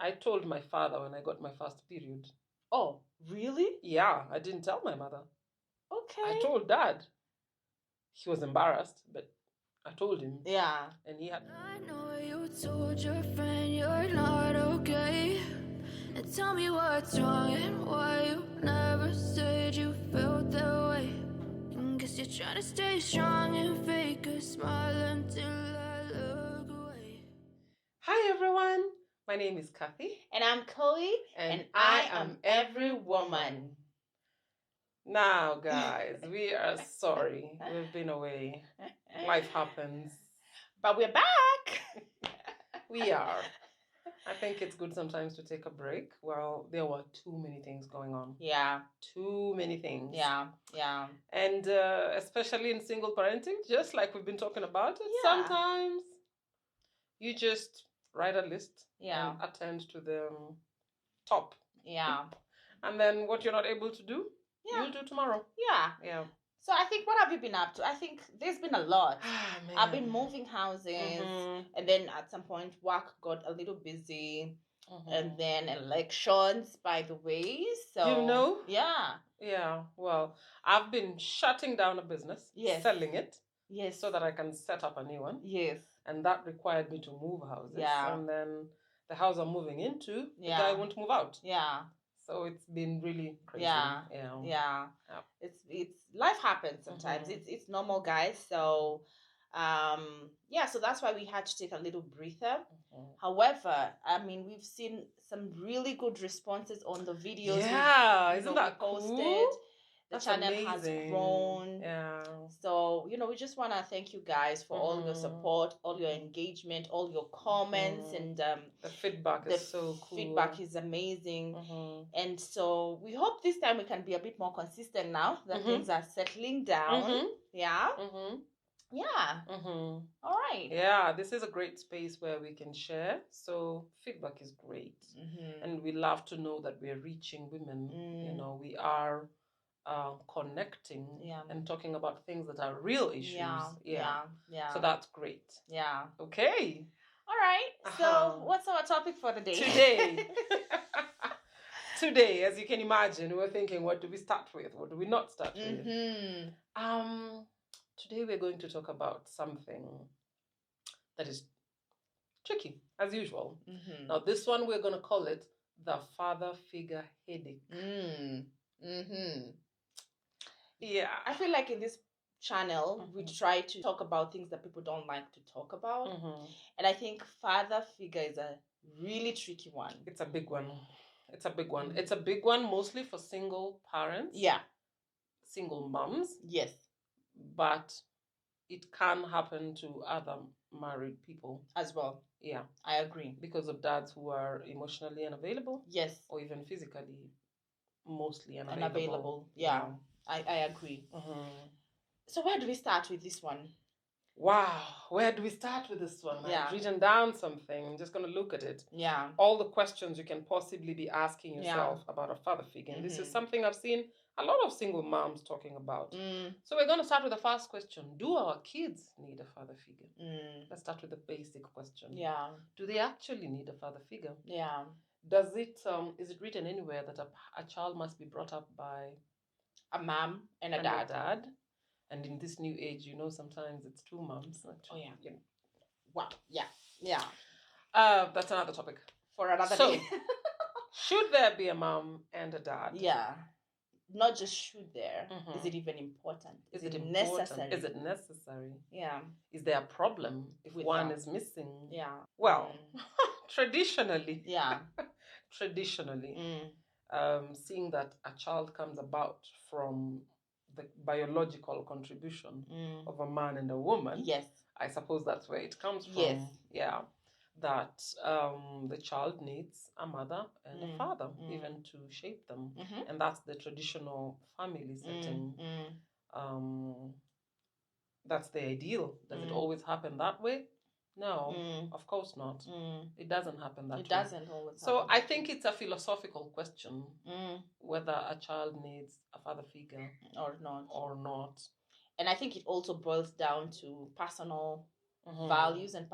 I told my father when I got my first period. Oh, really? Yeah, I didn't tell my mother. Okay. I told Dad. He was embarrassed, but I told him. Yeah. And he had... I know you told your friend you're not okay. And tell me what's wrong and why you never said you felt that way. And guess you're trying to stay strong and fake a smile until I look away. Hi everyone, my name is Kathy. And I'm Chloe. And I am every woman. Now guys, we are sorry. We've been away. Life happens. But we're back. We are. I think it's good sometimes to take a break. Well, there were too many things going on. Yeah. Too many things. Yeah. And especially in single parenting, just like we've been talking about it, sometimes you just write a list and attend to the top. Yeah. And then what you're not able to do, you'll do tomorrow. Yeah. So I think, what have you been up to? I think there's been a lot. I've been moving houses, and then at some point work got a little busy, and then elections, by the way. So yeah. Well, I've been shutting down a business, selling it, so that I can set up a new one. And that required me to move houses. And then the house I'm moving into, the guy won't move out. So it's been really crazy. Yeah. It's life happens sometimes. It's normal, guys. So so that's why we had to take a little breather. However, I mean, we've seen some really good responses on the videos. Isn't that posted. Cool? The channel has grown. So, we just want to thank you guys for all your support, all your engagement, all your comments, and the feedback is so cool. Feedback is amazing. And so we hope this time we can be a bit more consistent now that things are settling down. All right. Yeah, this is a great space where we can share. So feedback is great. And we love to know that we're reaching women. We are connecting and talking about things that are real issues. So that's great. Okay. All right. So what's our topic for the day? Today, as you can imagine, we're thinking, what do we start with? What do we not start with? Today we're going to talk about something that is tricky, as usual. Now, this one we're going to call it the father figure headache. Yeah. I feel like in this channel, we try to talk about things that people don't like to talk about. And I think father figure is a really tricky one. It's a big one. It's a big one mostly for single parents. Single moms. But it can happen to other married people as well. I agree. Because of dads who are emotionally unavailable. Or even physically mostly unavailable. I agree. So where do we start with this one? Wow, where do we start with this one? I've written down something. I'm just going to look at it. All the questions you can possibly be asking yourself about a father figure. And this is something I've seen a lot of single moms talking about. So we're going to start with the first question. Do our kids need a father figure? Let's start with the basic question. Do they actually need a father figure? Does it, is it written anywhere that a child must be brought up by a mom and a dad? And in this new age, sometimes it's two moms. Wow. That's another topic. For another day. Should there be a mom and a dad? Not just should there. Is it even important? Is it necessary? Is it necessary? Is there a problem if one is missing? Well, traditionally. Seeing that a child comes about from the biological contribution of a man and a woman. I suppose that's where it comes from. That the child needs a mother and a father even to shape them. And that's the traditional family setting. That's the ideal. Does it always happen that way? No, of course not. It doesn't happen that way. It doesn't always happen. So I think it's a philosophical question whether a child needs a father figure or not. And I think it also boils down to personal values and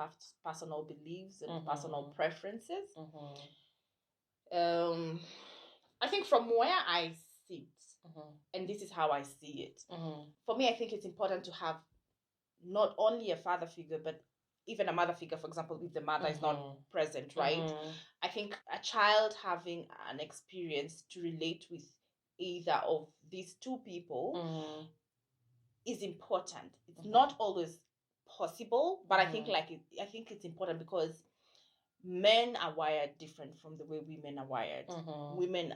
personal beliefs and personal preferences. I think from where I sit, and this is how I see it, for me, I think it's important to have not only a father figure, but even a mother figure, for example, if the mother is not present, right? I think a child having an experience to relate with either of these two people is important. It's not always possible, but I think it's important because men are wired different from the way women are wired. Women,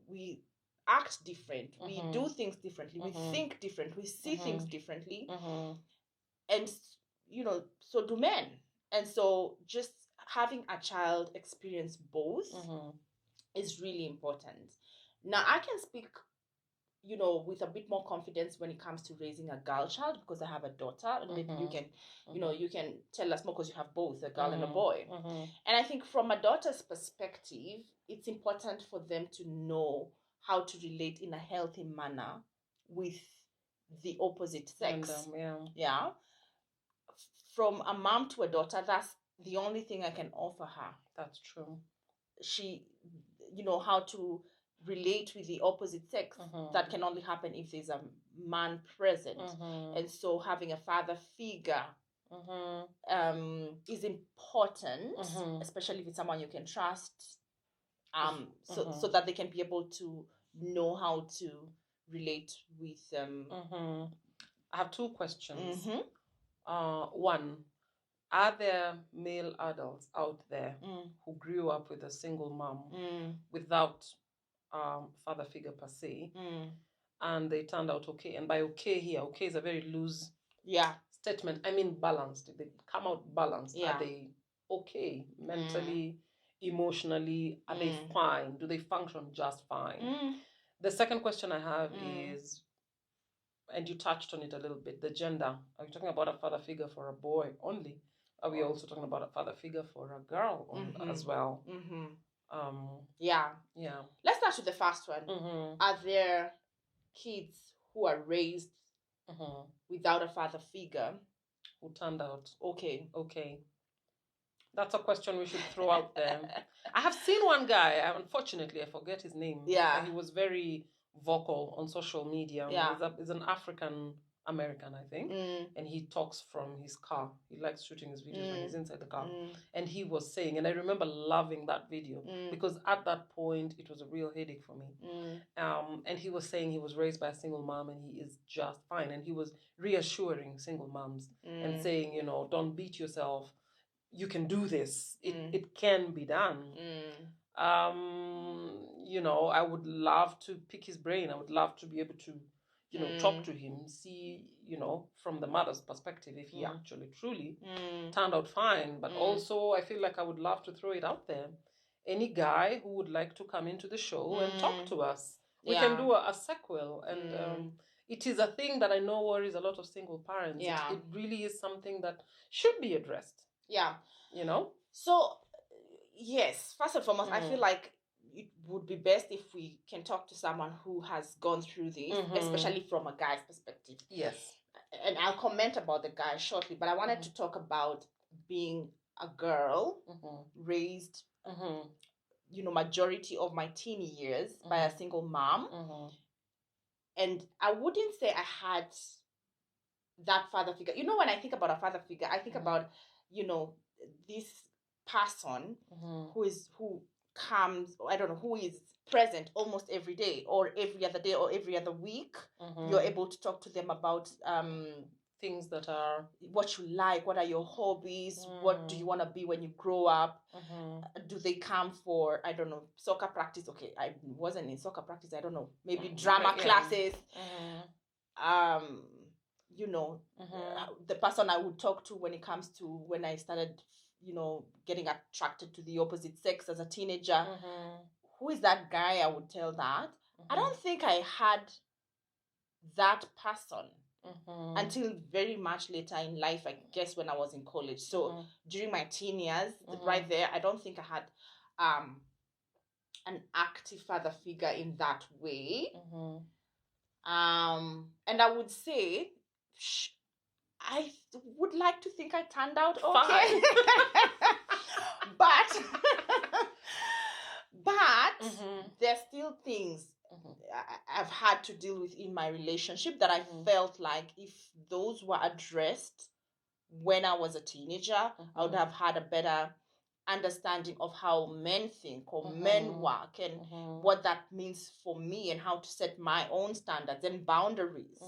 we act different. We do things differently. We think different. We see things differently. And, so do men. And so just having a child experience both is really important. Now, I can speak, with a bit more confidence when it comes to raising a girl child because I have a daughter. And maybe you can, you can tell us more because you have both, a girl and a boy. And I think from a daughter's perspective, it's important for them to know how to relate in a healthy manner with the opposite sex. Yeah. From a mom to a daughter, that's the only thing I can offer her. That's true. She, how to relate with the opposite sex, that can only happen if there's a man present. And so having a father figure is important, especially if it's someone you can trust, so that they can be able to know how to relate with them. I have two questions. One, are there male adults out there who grew up with a single mom without father figure per se, and they turned out okay? And by okay here, okay is a very loose statement. I mean balanced. They come out balanced. Are they okay mentally, emotionally? Are they fine? Do they function just fine? The second question I have is, and you touched on it a little bit, the gender. Are we talking about a father figure for a boy only? Are we also talking about a father figure for a girl as well? Yeah. Let's start with the first one. Are there kids who are raised without a father figure who turned out okay? That's a question we should throw out there. I have seen one guy, unfortunately I forget his name. He was very vocal on social media. He's an African American, I think, and he talks from his car. He likes shooting his videos when he's inside the car. And he was saying, and I remember loving that video because at that point it was a real headache for me. And he was saying he was raised by a single mom and he is just fine. And he was reassuring single moms and saying, don't beat yourself. You can do this. It can be done. I would love to pick his brain. I would love to be able to, talk to him, see, from the mother's perspective, if he actually truly turned out fine. But also, I feel like I would love to throw it out there. Any guy who would like to come into the show and talk to us, we can do a sequel. And it is a thing that I know worries a lot of single parents. It really is something that should be addressed. Yeah. So, yes, first and foremost, I feel like it would be best if we can talk to someone who has gone through this, especially from a guy's perspective. Yes. And I'll comment about the guy shortly, but I wanted to talk about being a girl raised, majority of my teen years by a single mom. And I wouldn't say I had that father figure. When I think about a father figure, I think about, this person who comes, I don't know, who is present almost every day or every other day or every other week. You're able to talk to them about things that are what you like, what are your hobbies, what do you want to be when you grow up. Do they come for, I don't know, soccer practice? Okay, I wasn't in soccer practice, I don't know, maybe drama classes. The person I would talk to when it comes to when I started, getting attracted to the opposite sex as a teenager. Who is that guy? I would tell that. I don't think I had that person until very much later in life, I guess when I was in college. So during my teen years, right there, I don't think I had an active father figure in that way. And I would say, I would like to think I turned out okay. things I've had to deal with in my relationship that I felt like if those were addressed when I was a teenager, I would have had a better understanding of how men think or men work and what that means for me and how to set my own standards and boundaries.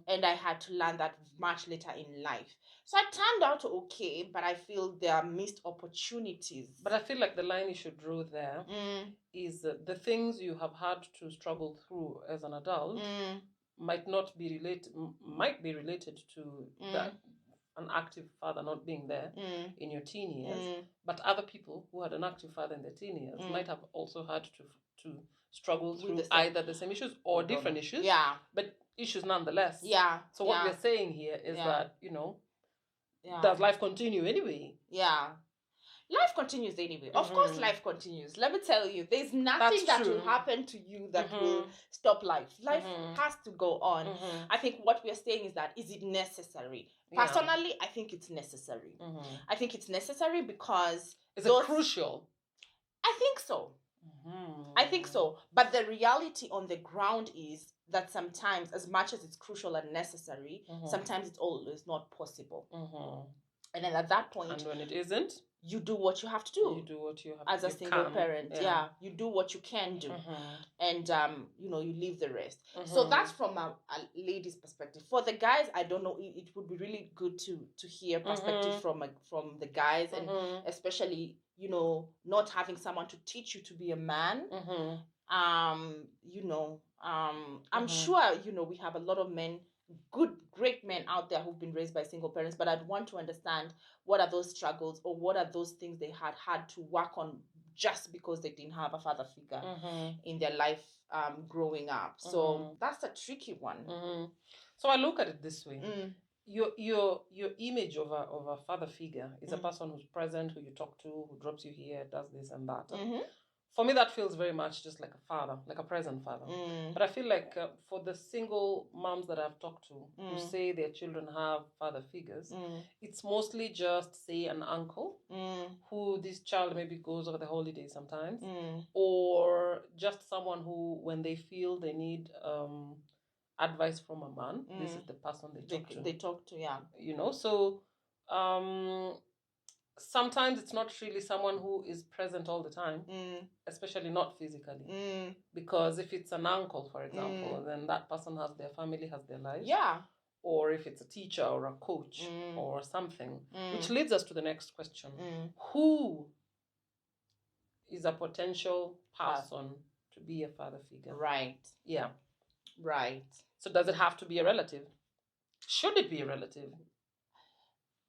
And I had to learn that much later in life. So I turned out okay, but I feel there are missed opportunities. But I feel like the line you should draw there is the things you have had to struggle through as an adult might be related to that an active father not being there in your teen years, but other people who had an active father in their teen years might have also had to struggle through either the same issues or different issues, but issues nonetheless. So what we're saying here is that, does life continue anyway? Life continues anyway. Of course, life continues. Let me tell you, there's nothing that will happen to you that will stop life. Life has to go on. I think what we're saying is that, is it necessary? Personally, I think it's necessary. I think it's necessary because... Is it crucial? I think so. I think so. But the reality on the ground is that sometimes, as much as it's crucial and necessary, sometimes it's always not possible. And then at that point... And when it isn't? You do what you have to do. You do what you have as a single parent. You do what you can do. And, you leave the rest. So that's from a lady's perspective. For the guys, I don't know, it would be really good to hear perspective from the guys. And especially, not having someone to teach you to be a man. I'm sure, we have a lot of men, great men out there who've been raised by single parents, but I'd want to understand what are those struggles or what are those things they had to work on just because they didn't have a father figure in their life growing up. So that's a tricky one. So I look at it this way. Your image of a father figure is a person who's present, who you talk to, who drops you here, does this and that. For me, that feels very much just like a father, like a present father. But I feel like for the single moms that I've talked to who say their children have father figures, it's mostly just, say, an uncle who this child maybe goes over the holidays sometimes, or just someone who, when they feel they need advice from a man, this is the person they talk to. So... sometimes it's not really someone who is present all the time, especially not physically. Because if it's an uncle, for example, then that person has their family, has their lives. Or if it's a teacher or a coach or something. Which leads us to the next question. Who is a potential person to be a father figure? Right. Yeah. Right. So does it have to be a relative? Should it be a relative?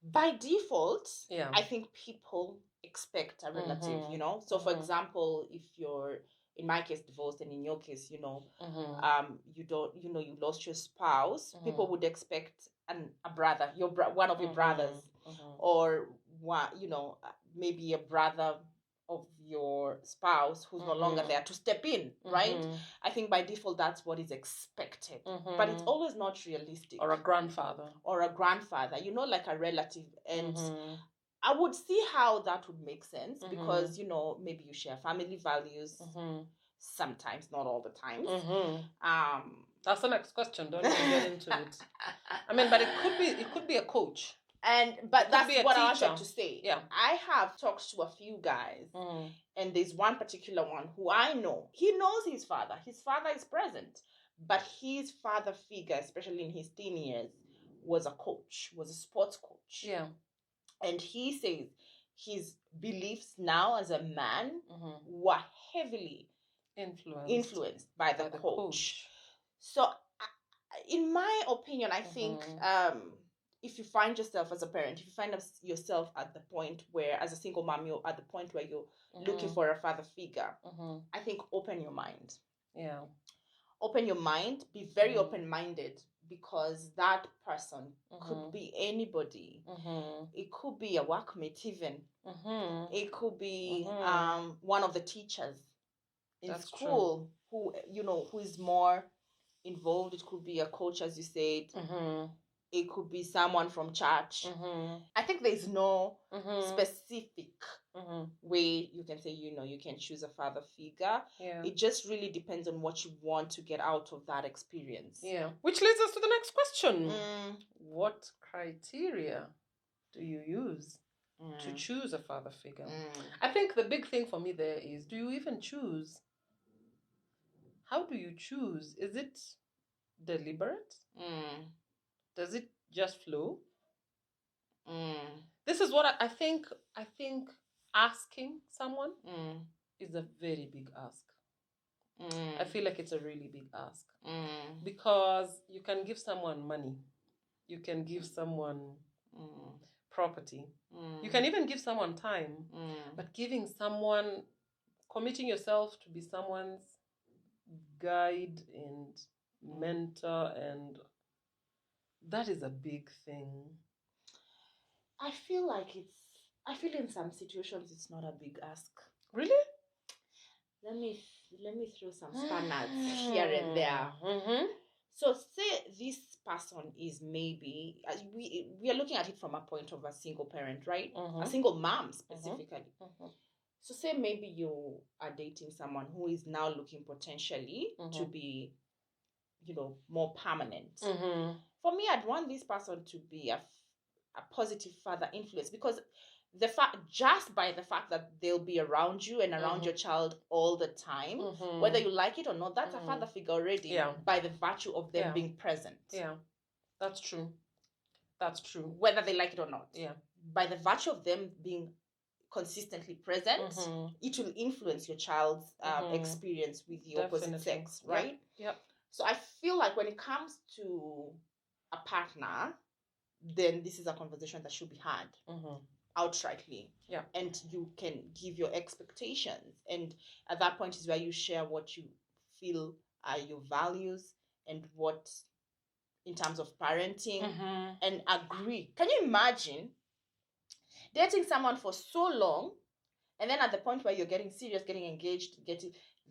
By default, I think people expect a relative, So, for example, if you're, in my case, divorced, and in your case, you don't, you lost your spouse, people would expect a brother, one of your brothers, or maybe a brother of your spouse who's no longer there to step in, right? I think by default that's what is expected, but it's always not realistic. Or a grandfather, like a relative. And I would see how that would make sense because maybe you share family values, sometimes, not all the time. That's the next question. Don't even get into it. I mean, but it could be a coach. But that's what I wanted to say. Yeah. I have talked to a few guys, and there's one particular one who I know. He knows his father. His father is present, but his father figure, especially in his teen years, was a sports coach. Yeah. And he says his beliefs now as a man were heavily influenced by the coach. So, in my opinion, I think... if you find yourself as a parent, if you find yourself at the point where, as a single mom, you're at the point where you're looking for a father figure, I think open your mind. Yeah. Open your mind. Be very open-minded, because that person could be anybody. It could be a workmate even. It could be one of the teachers in school who is more involved. It could be a coach, as you said. It could be someone from church. I think there's no specific way you can say, you can choose a father figure. Yeah. It just really depends on what you want to get out of that experience. Yeah. Which leads us to the next question. What criteria do you use to choose a father figure? I think the big thing for me there is, do you even choose? How do you choose? Is it deliberate? Does it just flow? This is what I think. I think asking someone is a very big ask. I feel like it's a really big ask. Because you can give someone money. You can give someone property. You can even give someone time. But giving someone, committing yourself to be someone's guide and mentor, and that is a big thing. I feel in some situations it's not a big ask. Really? Let me throw some spanners here and there. So say this person is maybe, we are looking at it from a point of a single parent, right? A single mom specifically. So say maybe you are dating someone who is now looking potentially to be, more permanent. For me, I'd want this person to be a positive father influence, because just by the fact that they'll be around you and around your child all the time, whether you like it or not, that's a father figure already, by the virtue of them being present. Yeah, that's true. Whether they like it or not. Yeah. By the virtue of them being consistently present, it will influence your child's experience with the opposite sex, right? Yep. So I feel like when it comes to a partner, then this is a conversation that should be had outrightly. Yeah. And you can give your expectations. And at that point is where you share what you feel are your values and what, in terms of parenting, and agree. Can you imagine dating someone for so long, and then at the point where you're getting serious, getting engaged,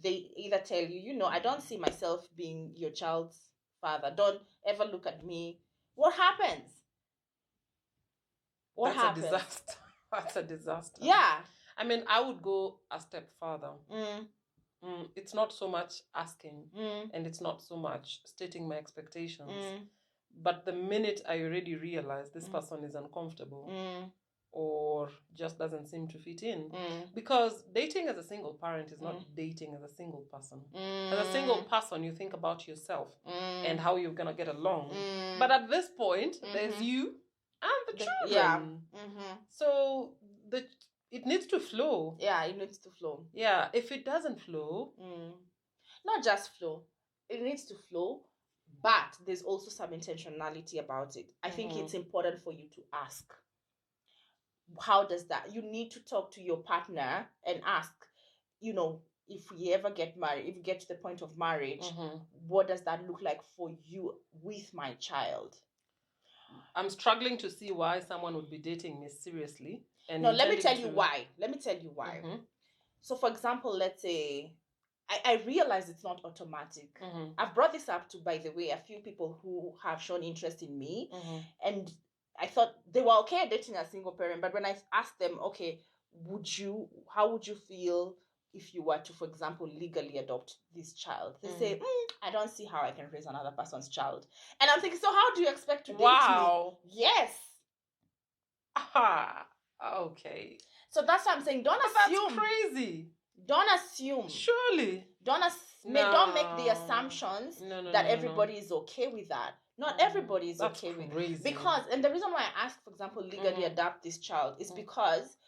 they either tell you, I don't see myself being your child's father. Don't ever look at me. What happens? That's a disaster. That's a disaster. Yeah. I mean, I would go a step further. It's not so much asking, and it's not so much stating my expectations. But the minute I already realize this person is uncomfortable or just doesn't seem to fit in, because dating as a single parent is not dating as a single person. As a single person, you think about yourself and how you're going to get along. But at this point, there's you and the children. Yeah. So it needs to flow. Yeah, it needs to flow. Yeah, if it doesn't flow, not just flow, it needs to flow, but there's also some intentionality about it. I think it's important for you to ask. How does that? You need to talk to your partner and ask, if we ever get married, if we get to the point of marriage, what does that look like for you with my child? I'm struggling to see why someone would be dating me seriously. No, let me tell you why. So, for example, let's say, I realize it's not automatic. I've brought this up to, by the way, a few people who have shown interest in me. And I thought they were okay dating a single parent. But when I asked them, okay, how would you feel if you were to, for example, legally adopt this child? They say, I don't see how I can raise another person's child. And I'm thinking, so how do you expect to date me? Yes. Aha. Okay. So that's what I'm saying. Don't assume. That's crazy. Don't assume. Surely. Don't make the assumptions that everybody is okay with that. Not everybody is okay with it. Because, and the reason why I ask, for example, legally adopt this child is because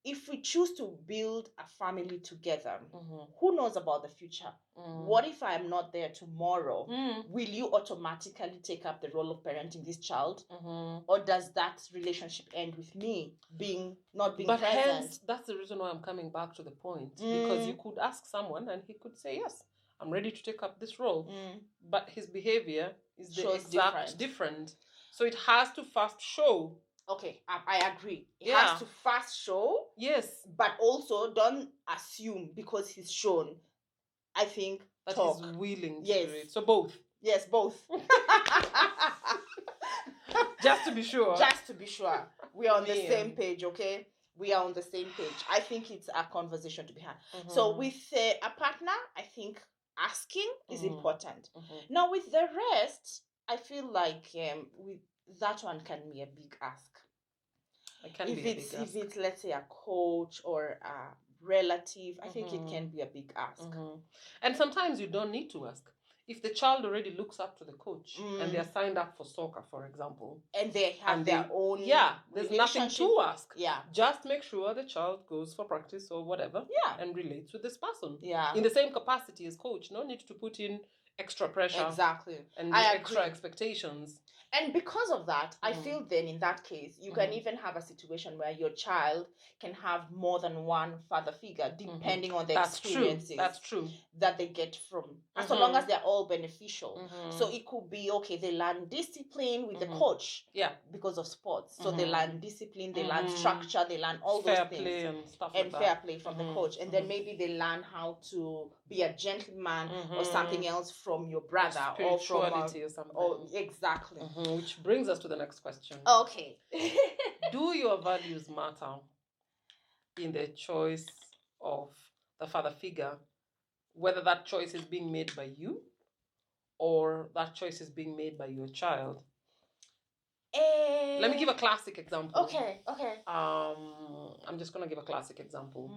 if we choose to build a family together, who knows about the future? What if I am not there tomorrow? Will you automatically take up the role of parenting this child? Or does that relationship end with me not being present? Hence, that's the reason why I'm coming back to the point. Because you could ask someone and he could say, yes, I'm ready to take up this role. But his behavior is the exact different. So it has to first show. Okay, I agree. It has to first show. Yes. But also don't assume because he's shown. I think that he's willing to do it. So both. Yes, both. Just to be sure. Just to be sure. We're on the same page, okay? we are on the same page. I think it's a conversation to be had. So with a partner, I think asking is important. Now with the rest, I feel like with that one can be a big ask. If it's let's say a coach or a relative, I think it can be a big ask. And sometimes you don't need to ask. If the child already looks up to the coach and they're signed up for soccer, for example, and they have their own there's nothing to ask. Just make sure the child goes for practice or whatever and relates with this person in the same capacity as coach. No need to put in extra pressure and extra expectations. And because of that, I feel then in that case, you can even have a situation where your child can have more than one father figure, depending on the experiences that they get from, so long as they're all beneficial. So it could be, okay, they learn discipline with the coach because of sports. So they learn discipline, they learn structure, they learn all those things. Play and stuff and like fair play from the coach. And then maybe they learn how to be a gentleman or something else from your brother or spirituality or something. Exactly. Which brings us to the next question. Okay. Do your values matter in the choice of the father figure, whether that choice is being made by you or that choice is being made by your child? Let me give a classic example. Okay. I'm just going to give a classic example.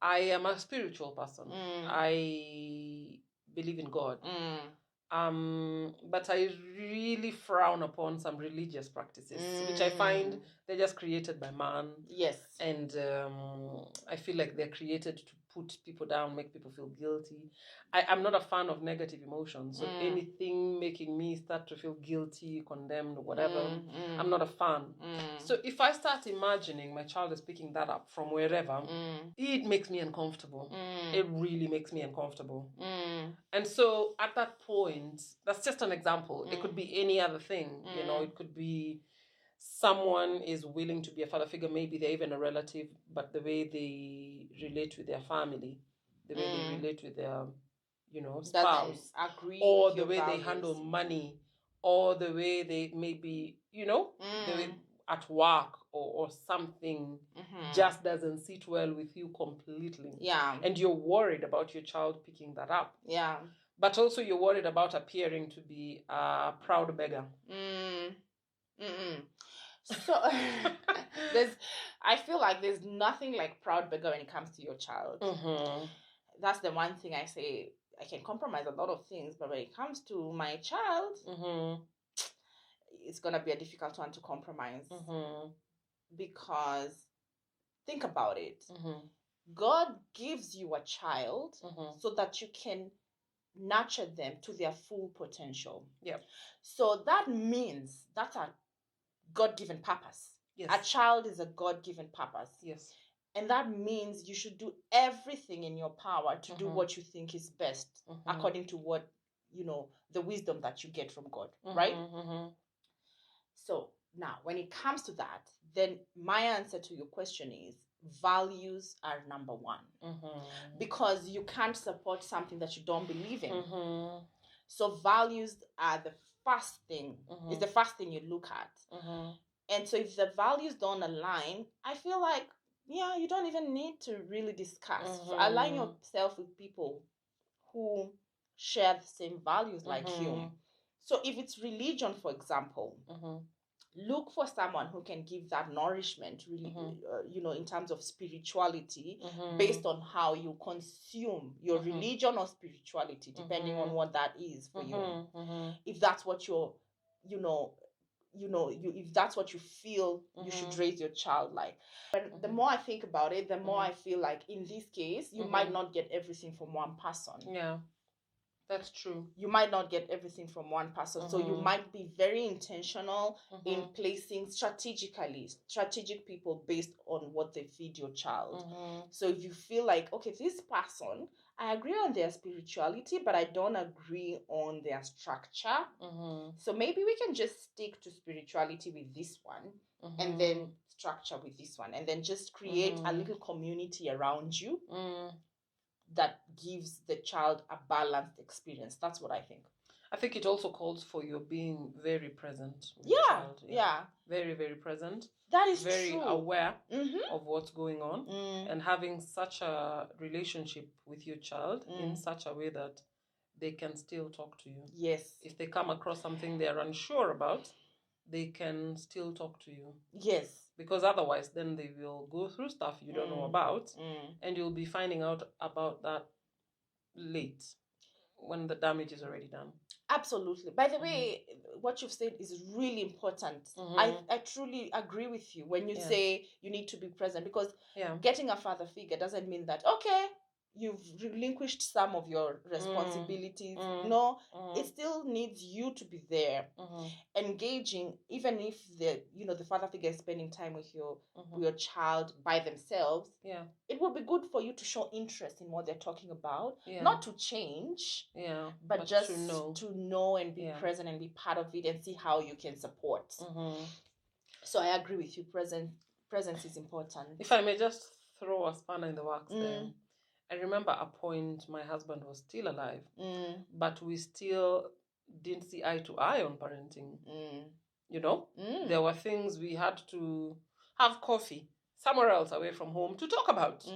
I am a spiritual person. I believe in God. But I really frown upon some religious practices, which I find they're just created by man. Yes. And I feel like they're created to put people down, make people feel guilty. I'm not a fan of negative emotions. So anything making me start to feel guilty, condemned, whatever, I'm not a fan. So if I start imagining my child is picking that up from wherever, it makes me uncomfortable. It really makes me uncomfortable. And so at that point, that's just an example. It could be any other thing. You know, it could be someone is willing to be a father figure. Maybe they're even a relative, but the way they relate with their family, the way they relate with their, spouse, or the way they handle money, or the way they maybe, the way at work or something just doesn't sit well with you completely. Yeah. And you're worried about your child picking that up. Yeah. But also you're worried about appearing to be a proud beggar. So I feel like there's nothing like proud beggar when it comes to your child. That's the one thing I say. I can compromise a lot of things, but when it comes to my child, it's gonna be a difficult one to compromise. Because think about it. God gives you a child so that you can nurture them to their full potential. Yep. So that means that's a God-given purpose. Yes. A child is a God-given purpose. Yes. And that means you should do everything in your power to do what you think is best according to what, the wisdom that you get from God, right? So now, when it comes to that, then my answer to your question is values are number one. Because you can't support something that you don't believe in. So values are the first thing, is the first thing you look at. And so if the values don't align, I feel like, you don't even need to really discuss. Align yourself with people who share the same values like you. So if it's religion, for example, look for someone who can give that nourishment, really, in terms of spirituality, based on how you consume your religion or spirituality, depending on what that is for you. If that's what you're, if that's what you feel you should raise your child like. But the more I think about it, the more I feel like in this case, you might not get everything from one person. Yeah. That's true. You might not get everything from one person. So you might be very intentional in placing strategic people based on what they feed your child. So if you feel like, okay, this person, I agree on their spirituality, but I don't agree on their structure. So maybe we can just stick to spirituality with this one and then structure with this one. And then just create a little community around you. That gives the child a balanced experience. That's what I think. I think it also calls for your being very present with your child. Yeah. Very, very present. That is very true. aware of what's going on, and having such a relationship with your child in such a way that they can still talk to you. Yes. If they come across something they're unsure about, they can still talk to you. Yes. Because otherwise, then they will go through stuff you don't know about, and you'll be finding out about that late, when the damage is already done. Absolutely. By the way, what you've said is really important. I truly agree with you when you say you need to be present, because getting a father figure doesn't mean that, okay, you've relinquished some of your responsibilities. No, it still needs you to be there, engaging, even if the father figure is spending time with your child by themselves. It will be good for you to show interest in what they're talking about, not to change, but just to know and be present and be part of it and see how you can support. So I agree with you. Presence is important. If I may just throw a spanner in the works there. I remember a point my husband was still alive, but we still didn't see eye to eye on parenting. There were things we had to have coffee somewhere else away from home to talk about,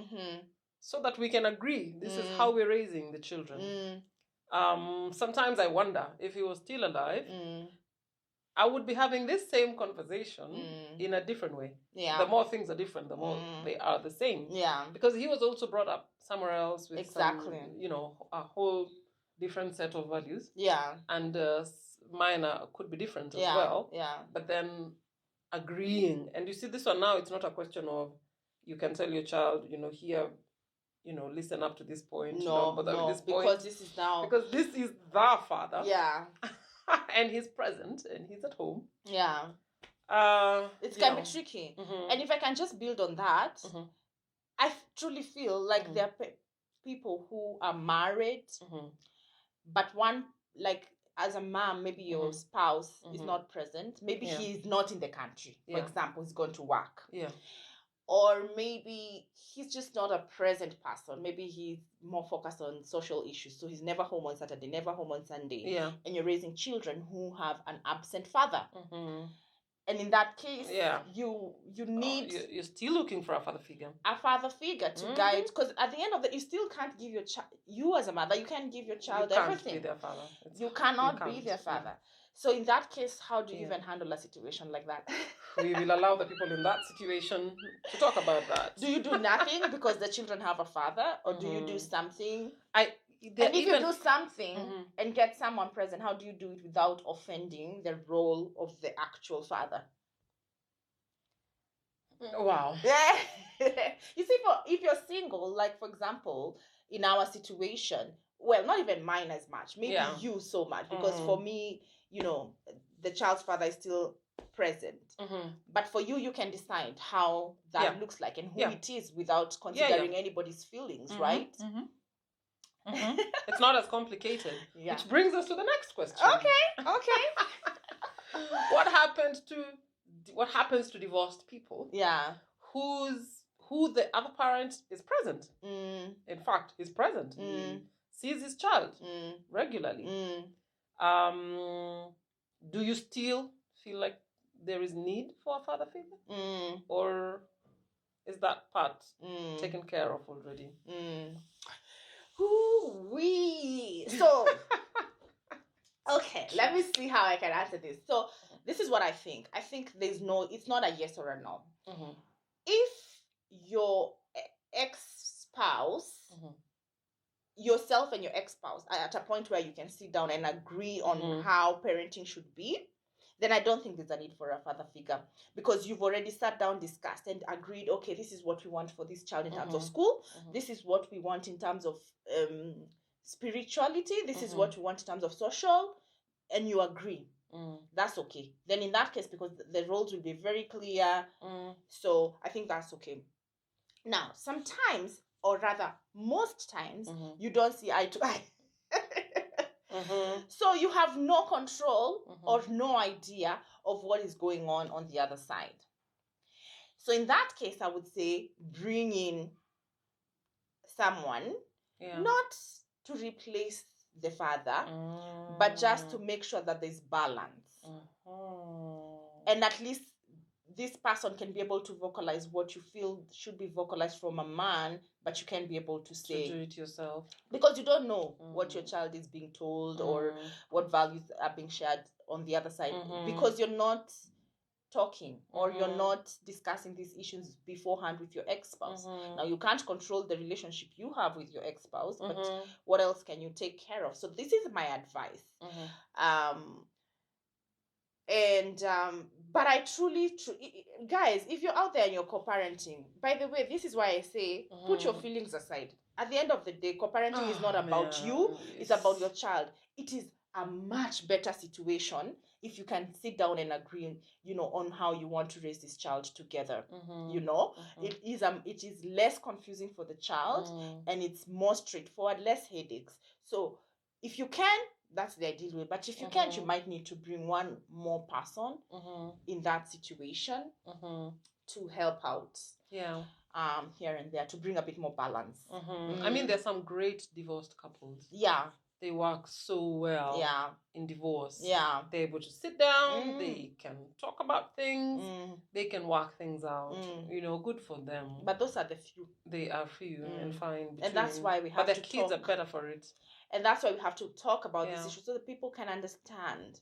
so that we can agree this is how we're raising the children. Sometimes I wonder, if he was still alive, I would be having this same conversation in a different way. The more things are different, the more they are the same. Because he was also brought up somewhere else with some, a whole different set of values. And mine could be different as well. But then agreeing. And you see, this one now, it's not a question of, you can tell your child, here, listen up to this point. No, this because point, this is now... Because this is the father. And he's present and he's at home. It can be tricky. And if I can just build on that, I truly feel like there are people who are married, but one, like as a mom, maybe your spouse is not present. Maybe he's not in the country. For example, he's going to work. Or maybe he's just not a present person. Maybe he's more focused on social issues. So he's never home on Saturday, never home on Sunday. And you're raising children who have an absent father. And in that case, you need... You're still looking for a father figure. A father figure to guide. Because at the end of it, you still can't give your child... You as a mother, you can't give your child everything. You can't be their father. You cannot be their father. So in that case, how do you even handle a situation like that? We will allow the people in that situation to talk about that. Do you do nothing because the children have a father? Or do you do something? And if you do something and get someone present, how do you do it without offending the role of the actual father? Wow. You see, if you're single, like for example, in our situation, well, not even mine as much, maybe you so much, because for me, the child's father is still present. But for you, you can decide how that looks like and who it is without considering anybody's feelings, right? It's not as complicated. Which brings us to the next question. Okay. What happens to divorced people? Who the other parent is present. In fact, is present. Sees his child regularly. Do you still feel like there is need for a father figure? Or is that part taken care of already? So, okay, let me see how I can answer this. So, this is what I think. I think it's not a yes or a no. If your ex-spouse, yourself and your ex-spouse are at a point where you can sit down and agree on how parenting should be, then I don't think there's a need for a father figure, because you've already sat down, discussed, and agreed, okay, this is what we want for this child in terms of school. This is what we want in terms of spirituality. This is what we want in terms of social, and you agree. That's okay. Then in that case, because the roles will be very clear, so I think that's okay. Now, sometimes, or rather, most times, you don't see eye to eye. So you have no control or no idea of what is going on the other side. So in that case, I would say bring in someone, not to replace the father, but just to make sure that there's balance. And at least this person can be able to vocalize what you feel should be vocalized from a man, but you can't be able to say. To do it yourself. Because you don't know what your child is being told or what values are being shared on the other side. Because you're not talking or you're not discussing these issues beforehand with your ex-spouse. Now, you can't control the relationship you have with your ex-spouse, but what else can you take care of? So this is my advice. But I truly, guys, if you're out there and you're co-parenting, by the way, this is why I say, put your feelings aside. At the end of the day, co-parenting is not about you, it's about your child. It is a much better situation if you can sit down and agree, on how you want to raise this child together. It is less confusing for the child, and it's more straightforward, less headaches. So if you can, that's the ideal way. But if you can't, you might need to bring one more person in that situation to help out. Yeah. Here and there, to bring a bit more balance. I mean, there's some great divorced couples. Yeah. They work so well in divorce. Yeah. They're able to sit down, they can talk about things, they can work things out. Good for them. But those are the few. They are few and fine between. And that's why we have to talk. But the kids are better for it. And that's why we have to talk about this issue so that people can understand.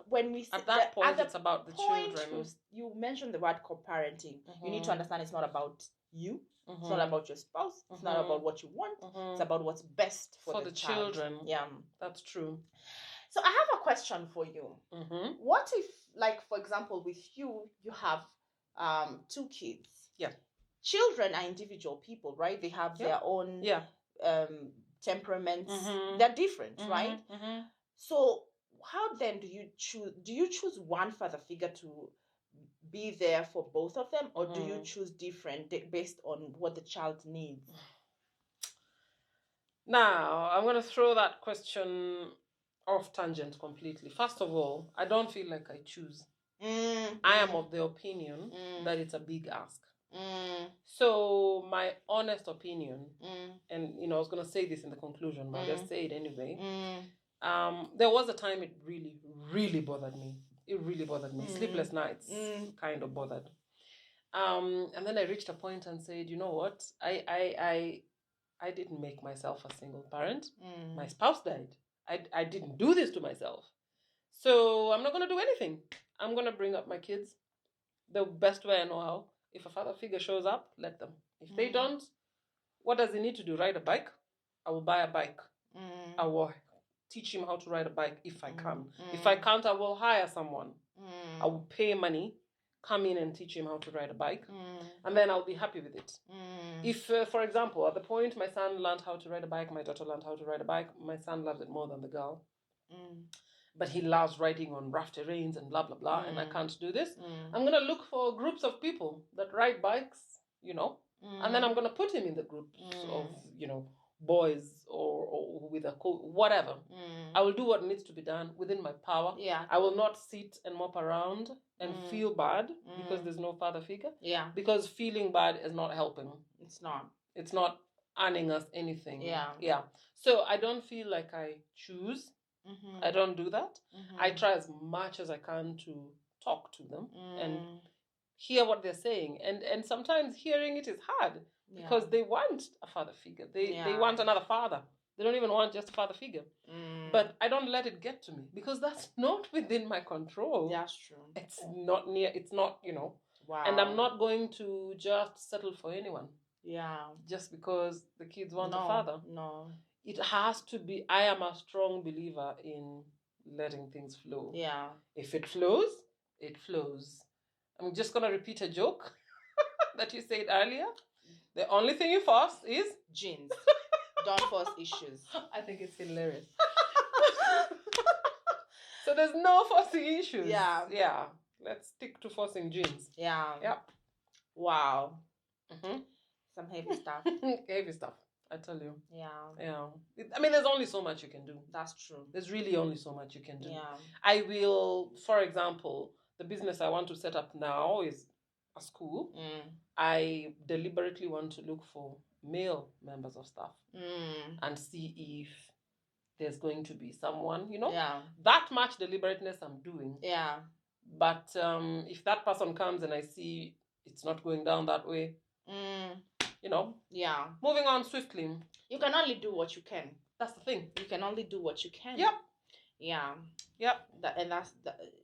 When we at that point, it's about the children. You mentioned the word co-parenting. You need to understand it's not about you. It's not about your spouse. It's not about what you want. It's about what's best for the children. Yeah, that's true. So I have a question for you. What if, like, for example, with you have 2 kids? Yeah. Children are individual people, right? They have their own temperaments. They're different, right? So how then do you choose one father figure to be there for both of them, or do you choose different based on what the child needs? Now, I'm going to throw that question off tangent completely. First of all, I don't feel like I choose. I am of the opinion that it's a big ask. So my honest opinion, and I was going to say this in the conclusion, but I'll just say it anyway. There was a time it really, really bothered me. It really bothered me. Sleepless nights kind of bothered. And then I reached a point and said, you know what? I didn't make myself a single parent. My spouse died. I didn't do this to myself. So I'm not going to do anything. I'm going to bring up my kids the best way I know how. If a father figure shows up, let them. If they don't, what does he need to do? Ride a bike? I will buy a bike. I will teach him how to ride a bike if I can. If I can't, I will hire someone. I will pay money, come in and teach him how to ride a bike, and then I'll be happy with it. If, for example, at the point my son learned how to ride a bike, my daughter learned how to ride a bike, my son loves it more than the girl. But he loves riding on rough terrains and blah, blah, blah, and I can't do this. I'm going to look for groups of people that ride bikes, and then I'm going to put him in the groups of, boys or with a whatever. I will do what needs to be done within my power. I will not sit and mop around and feel bad because there's no father figure. Because feeling bad is not helping. It's not earning us anything. So I don't feel like I choose. I don't do that. I try as much as I can to talk to them and hear what they're saying. And sometimes hearing it is hard because they want a father figure. They want another father. They don't even want just a father figure. But I don't let it get to me because that's not within my control. That's true. It's not, Wow. And I'm not going to just settle for anyone. Just because the kids want a father. No. It has to be, I am a strong believer in letting things flow. If it flows, it flows. I'm just going to repeat a joke that you said earlier. The only thing you force is genes. Don't force issues. I think it's hilarious. So there's no forcing issues. Yeah. Let's stick to forcing genes. Yep. Wow. Some heavy stuff. Heavy stuff. I tell you. I mean, there's only so much you can do. That's true. There's really only so much you can do. I will, for example, the business I want to set up now is a school. I deliberately want to look for male members of staff and see if there's going to be someone, that much deliberateness I'm doing. But if that person comes and I see it's not going down that way, moving on swiftly. You can only do what you can. That's the thing. You can only do what you can. Yep. Yeah. Yep.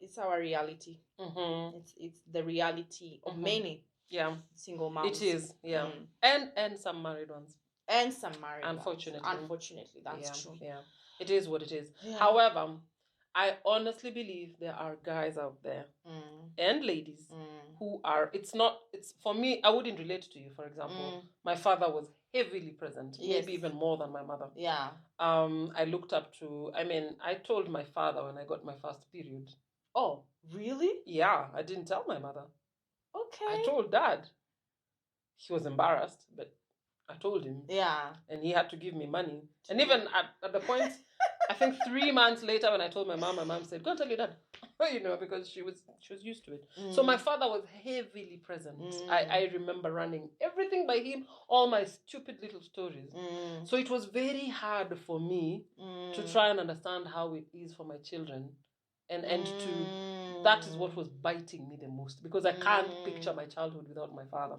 It's our reality. It's the reality of many. Yeah. Single moms. It is. Yeah. And some married ones. And some married Unfortunately. ones. Unfortunately, that's true. Yeah. It is what it is. Yeah. However, I honestly believe there are guys out there and ladies who are, it's for me, I wouldn't relate to you, for example. My father was heavily present, maybe even more than my mother. Yeah. I looked up to, I told my father when I got my first period. Oh, really? Yeah, I didn't tell my mother. Okay. I told Dad. He was embarrassed, but I told him. Yeah. And he had to give me money. And even at the point, I think 3 months later when I told my mom said, go and tell your dad. Because she was used to it. So my father was heavily present. I remember running everything by him, all my stupid little stories. So it was very hard for me to try and understand how it is for my children. And that is what was biting me the most, because I can't picture my childhood without my father.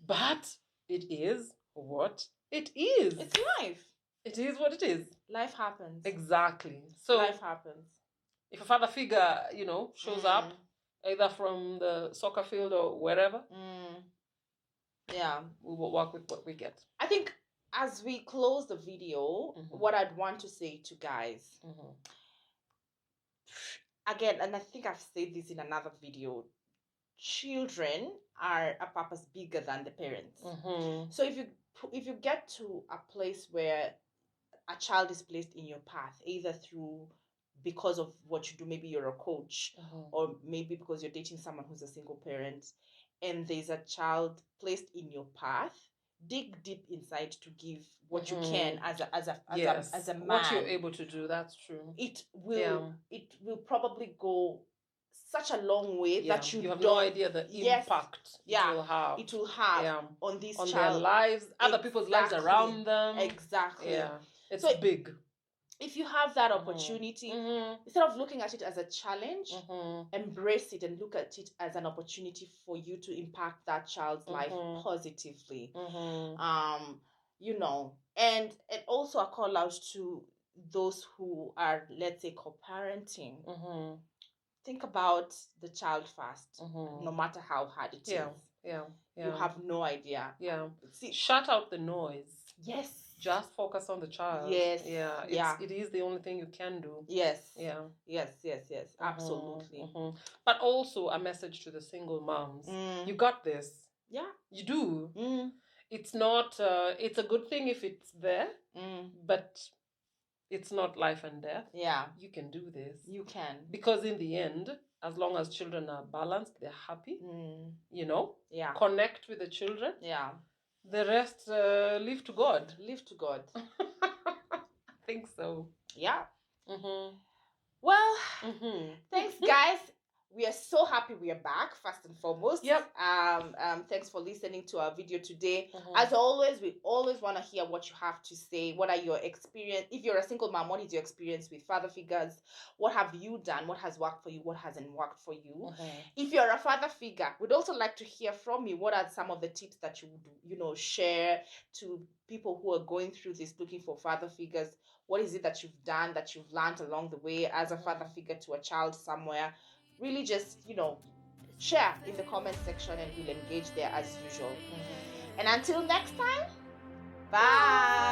But it is what it is. It's life. It is what it is. Life happens. Exactly. So life happens. If a father figure, shows up, either from the soccer field or wherever, we will work with what we get. I think as we close the video, what I'd want to say to guys, again, and I think I've said this in another video, children are a purpose bigger than the parents. So if you get to a place where a child is placed in your path, either because of what you do, maybe you're a coach, or maybe because you're dating someone who's a single parent, and there's a child placed in your path, dig deep inside to give what you can as a man. What you're able to do, that's true. It will probably go such a long way that you have no idea the impact it will have on this on child, their lives, other people's lives around them. Exactly. Yeah. It's big. If you have that opportunity, instead of looking at it as a challenge, embrace it and look at it as an opportunity for you to impact that child's life positively. And also a call out to those who are, let's say, co-parenting. Think about the child first, no matter how hard it is. Yeah. You have no idea. Yeah. See, shut out the noise. Yes. Just focus on the child. Yes. Yeah. It is the only thing you can do. Yes. Yeah. Yes. Absolutely. But also a message to the single moms. You got this. Yeah. You do. It's not, it's a good thing if it's there, but it's not life and death. Yeah. You can do this. You can. Because in the end, as long as children are balanced, they're happy, Yeah. Connect with the children. Yeah. The rest, leave to God. Leave to God. I think so. Yeah. Well, thanks, guys. We are so happy we are back, first and foremost. Yep. Thanks for listening to our video today. As always, we always want to hear what you have to say. What are your experience? If you're a single mom, what is your experience with father figures? What have you done? What has worked for you? What hasn't worked for you? If you're a father figure, we'd also like to hear from you. What are some of the tips that you would, share to people who are going through this, looking for father figures? What is it that you've done, that you've learned along the way as a father figure to a child somewhere? Really just, share in the comment section and we'll engage there as usual. And until next time, bye.